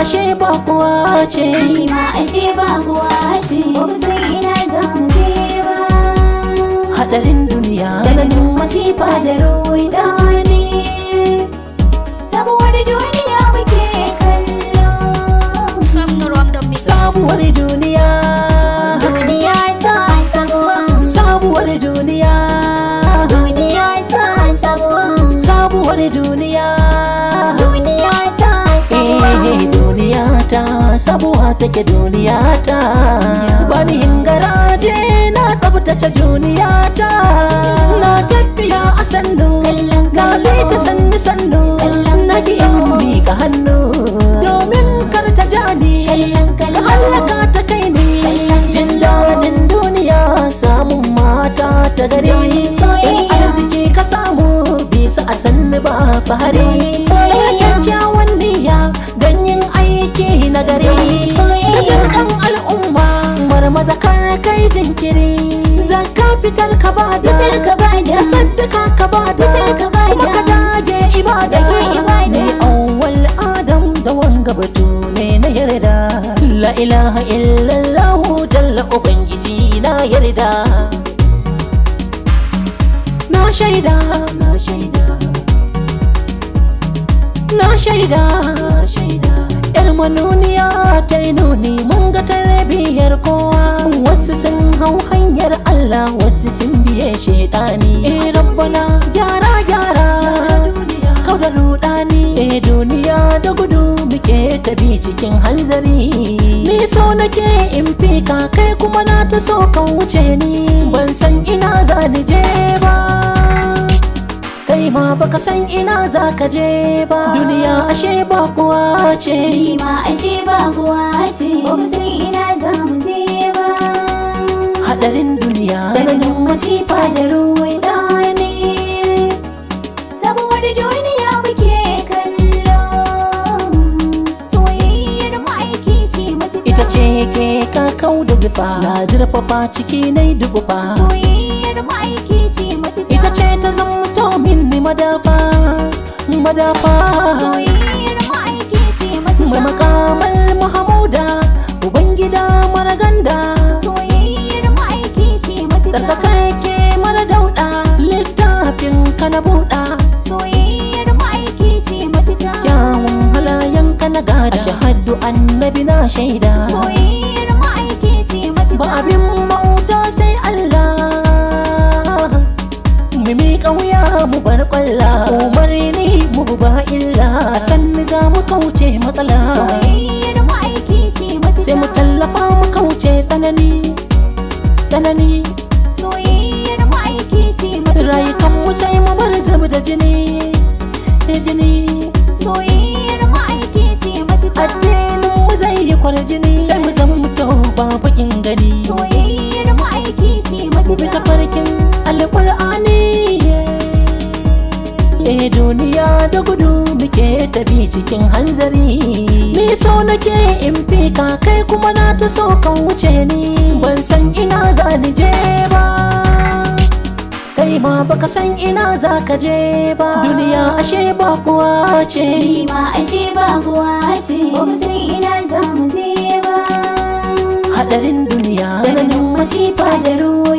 ashe ba kuwa ce, ma ashe ba kuwa ce, ba mu san ina za mu je ba. hadarin duniya Tsananin masifa da ruwa ne, sabuwar duniya muke kallo. sabuwar duniya, Duniya ta sabuwa, sabuwar duniya, duniya ta sabuwa, sabuwar duniya, duniya ta sabuwa. duniya ta sabuwa take duniya ta, bani yin garaje na tsabtace duniya ta, na tafiya a sannu, na leta sannu sannu, na ki in miƙa hannu domin kar ta jani, na hallaka ta kai ne, jin daɗin duniya samun mata ta gari, in arziki ka samu bisa a sannu ba fahari, da kyakkyawan niyya don yin aiki na gari, da jin ɗan al'umma marmaza kar kai jinkiri, zakka fitar ka bada, da saddaka ka bada, kuma ka dage ibada, ne awwal adam da wanga batu ne na yarda, la ilaha illallah jalla ubangiji na yarda, na shaida, na shaida, na shaida, yar manuniya ta yi nuni mun ga tarbiyar kowa, wasu sun hau hanyar Allah wasu sun biye shaidani, rabbana gyara gyara kau da rudani, duniya da gudu muke tabi cikin hanzari, ni so nake in fika kai kuma na ta so kan wuce ni, ban san ina za ni je ba, kai ma baka san ina za ka je ba, duniya ashe ba kuwa ce, ma ashe ba kuwa ce, ba mu san ina za mu je ba. hadarin duniya Tsananin masifa da ruwa ne, sabuwar duniya muke kallo. Soyayyar ma'aiki ce mafita, ita ce ke kakau da zufa, na zurfafa ciki na dubufa, soyayyar ma'aiki ce mafita, ita ce ta zamto minni madafa, madafa, soyayyar ma'aiki ce mafita, mai makamal mahamuda ubangida mara ganda, soyayyar ma'aiki ce mafita, tsarkakake mara dauda, littafin ka na buɗa, soyayyar ma'aiki ce mafita, kyawun halayen ka na gada, ashhadu annabi na shaida, soyayyar ma'aiki ce mafita, ba abin bauta sai Allah, mu miƙa wuya mu bar ƙwalla, umarni mu ba illa, sannu za mu kauce matsala, soyayyar ma'aiki ce mafita, sai mu tallafa mu kauce tsanani, tsanani, soyayyar ma'aiki ce mafita, rayukan mu sai mu bar zub da jini, jini, soyayyar ma'aiki ce mafita, addinin mu zai yi kwarjini, sai mu zamto babu ingani, soyayyar ma'aiki ce mu bi mafita, tafarkin alƙur'ani, duniya da gudu muke tabi cikin hanzari, ni so nake in fika kai kuma na ta so kan wuce ni, ban san ina za ni je ba, kai ma baka san ina za ka je ba, duniya ashe ba kuwa ce, ma ashe ba kuwa ce, ba mu san ina za mu je ba. hadarin duniya Tsananin masifa da ruwa